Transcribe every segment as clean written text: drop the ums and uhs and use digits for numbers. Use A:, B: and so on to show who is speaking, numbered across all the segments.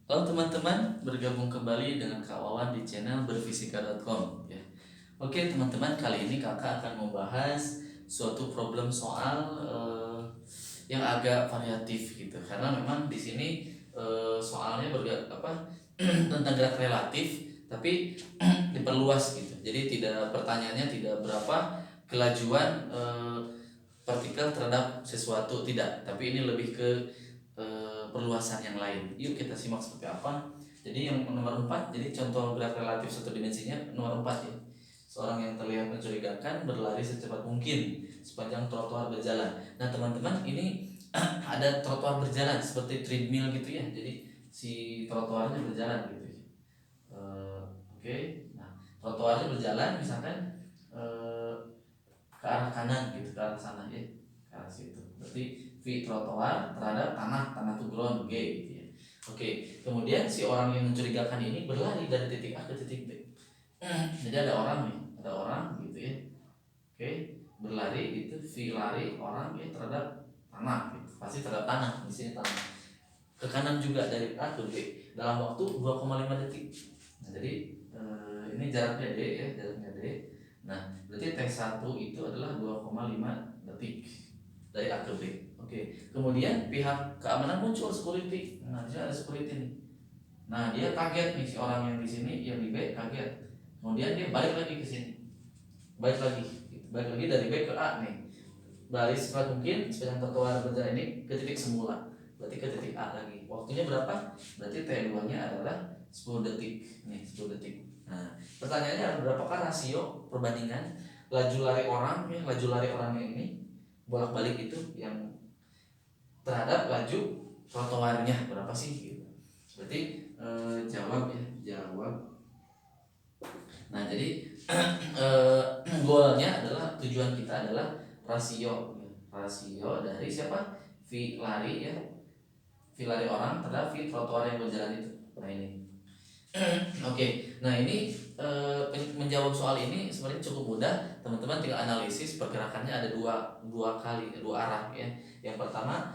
A: Halo teman-teman, bergabung kembali dengan Kak Wawan di channel berfisika.com ya. Oke teman-teman, kali ini kakak akan membahas suatu problem soal yang agak variatif gitu. Karena memang di sini soalnya tentang gerak relatif, tapi diperluas gitu. Jadi tidak pertanyaannya tidak berapa kelajuan partikel terhadap sesuatu, tidak, tapi ini lebih ke perluasan yang lain. Yuk kita simak seperti apa. Jadi yang nomor 4, jadi contoh gerak relatif satu dimensinya nomor 4 ya. Seorang yang terlihat mencurigakan berlari secepat mungkin sepanjang trotoar berjalan. Nah teman-teman, ini ada trotoar berjalan seperti treadmill gitu ya. Jadi si trotoarnya berjalan gitu ya. Oke. Nah trotoarnya berjalan misalkan eh, ke arah kanan gitu, ke arah sana ya, ke arah situ. Berarti V trotoar terhadap tanah itu ground G gitu ya. Oke, kemudian si orang yang mencurigakan ini berlari dari titik A ke titik B. Jadi ada orang nih, ada orang gitu ya. Oke, berlari gitu, V lari orang ya terhadap tanah gitu. Pasti terhadap tanah, di sini tanah. Ke kanan juga dari A ke B dalam waktu 2,5 detik. Nah, jadi ini jaraknya D ya, jaraknya D. Nah, berarti T1 itu adalah 2,5 detik dari A ke B. Oke. Kemudian pihak keamanan muncul security. Nah, di sini ada security nih. Nah, dia kaget nih, si orang yang di sini yang di B kaget. Kemudian dia balik lagi ke sini. Balik lagi. Balik lagi dari B ke A nih. Balik secepat mungkin sepanjang trotoar berjalan ini ke titik semula. Berarti ke titik A lagi. Waktunya berapa? Berarti T2-nya adalah 10 detik. Nih, 10 detik. Nah, pertanyaannya ada berapakah rasio perbandingan laju lari orang ya, laju lari orangnya ini bolak-balik itu yang terhadap laju trotoarnya berapa sih gitu. Berarti jawab ya, jawab. Nah, jadi goalnya adalah, tujuan kita adalah rasio ya. Rasio dari siapa? V lari ya, V lari orang terhadap V trotoar yang berjalan itu. Nah, ini. Oke, nah ini menjawab soal ini sebenarnya cukup mudah. Teman-teman tinggal analisis pergerakannya ada dua kali, dua arah ya. Yang pertama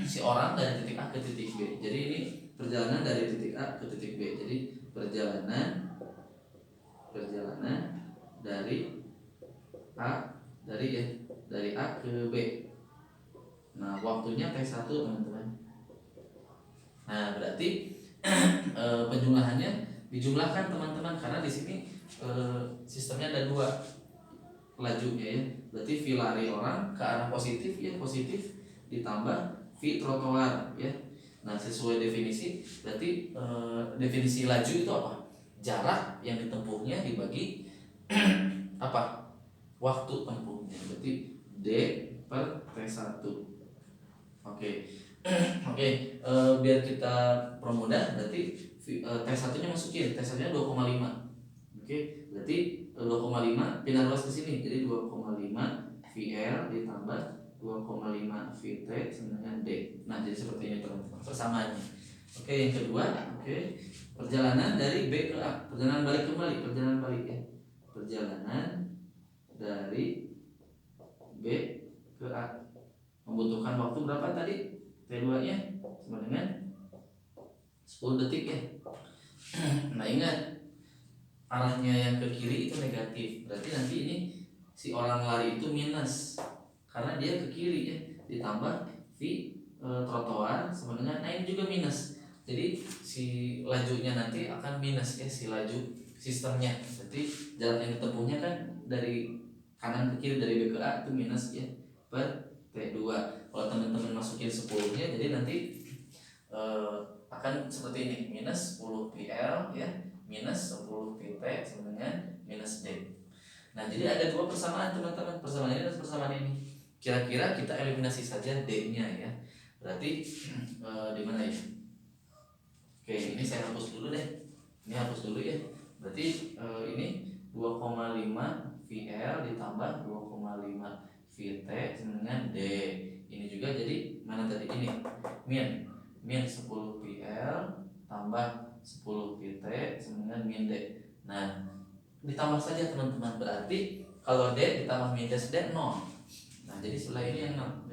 A: si orang dari titik A ke titik B. Jadi ini perjalanan dari titik A ke titik B. Jadi perjalanan dari A dari A ke B. Nah, waktunya T1 teman-teman. Nah, berarti penjumlahannya dijumlahkan teman-teman, karena di sini sistemnya ada dua lajunya ya. Berarti V lari orang ke arah positif ya, positif ditambah V trotoar ya. Nah, sesuai definisi berarti definisi laju itu apa? Jarak yang ditempuhnya dibagi apa? Waktu tempuhnya. Berarti D per T1. Oke. Oke, biar kita permudah berarti T1-nya masukin. T1-nya 2,5. Oke, berarti 2,5 pindah ruas ke sini. Jadi 2,5 VL ditambah 2,5 VT sama dengan D. Nah, jadi seperti ini teman-teman persamaannya. Oke, yang kedua, oke. Perjalanan dari B ke A. Perjalanan balik ya. Perjalanan dari B ke A membutuhkan waktu berapa tadi? T2-nya sama dengan 10 detik ya. Nah, ingat arahnya yang ke kiri itu negatif. Berarti nanti ini si orang lari itu minus karena dia ke kiri ya. Ditambah V trotoar sama dengan, nah ini juga minus. Jadi si lajunya nanti akan minus ya, si laju sistemnya. Berarti jarak yang ditempuhnya kan dari kanan ke kiri, dari B ke A itu minus ya per T2. Kalau teman-teman masukin 10-nya, jadi nanti akan seperti ini, minus 10 PL ya, minus 10 PT sama dengan minus D. Nah, jadi ada dua persamaan teman-teman, persamaan ini dan persamaan ini. Kira-kira kita eliminasi saja D-nya ya. Berarti di mana ya? Oke, ini saya hapus dulu deh. Ini hapus dulu ya. Berarti ini 2,5 VL ditambah 2,5 VT sama dengan D. Ini juga jadi mana tadi ini? Min 10 PL tambah 10 VT sama dengan min D. Nah, ditambah saja teman-teman. Berarti kalau D ditambah minus D 0. Nah, jadi sebelah ini yang 0.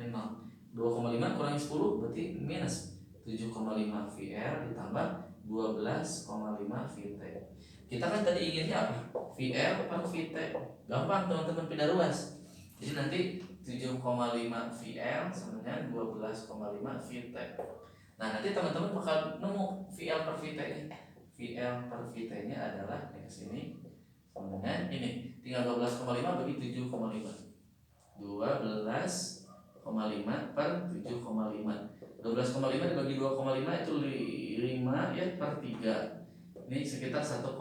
A: 2,5 kurangi 10 berarti minus 7,5 VR ditambah 12,5 VT. Kita kan tadi inginnya apa? VR per VT. Gampang teman-teman, pindah ruas. Jadi nanti 7,5 VR sama dengan 12,5 VT. Nah, nanti teman-teman bakal nemu VL per VT nya. VL per VT nya adalah di sini sama dengan ini. Tinggal 12,5 bagi 7,5. 12,5 per 7,5. 12,5 dibagi 2,5 itu 5 ya per 3. Ini sekitar 1,67.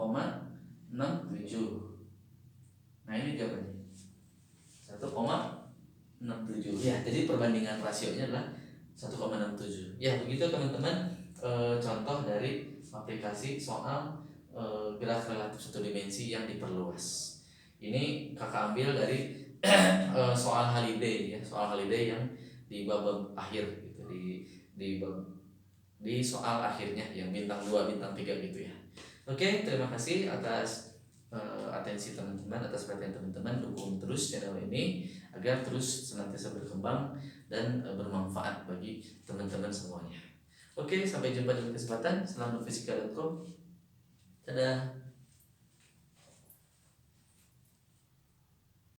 A: Nah, ini jawabannya 1,67 ya. Jadi perbandingan rasionya adalah 1,67. Ya, begitu teman-teman, contoh dari aplikasi soal gerak relatif satu dimensi yang diperluas. Ini kakak ambil dari soal holiday ya, soal holiday yang di bab akhir gitu, di soal akhirnya yang bintang 2, bintang 3 gitu ya. Oke, terima kasih atas atensi teman-teman, atas perhatian teman-teman. Dukung terus channel ini agar terus senantiasa berkembang dan bermanfaat bagi teman-teman semuanya. Oke, sampai jumpa di kesempatan. Salam berfisika.com. Dadah.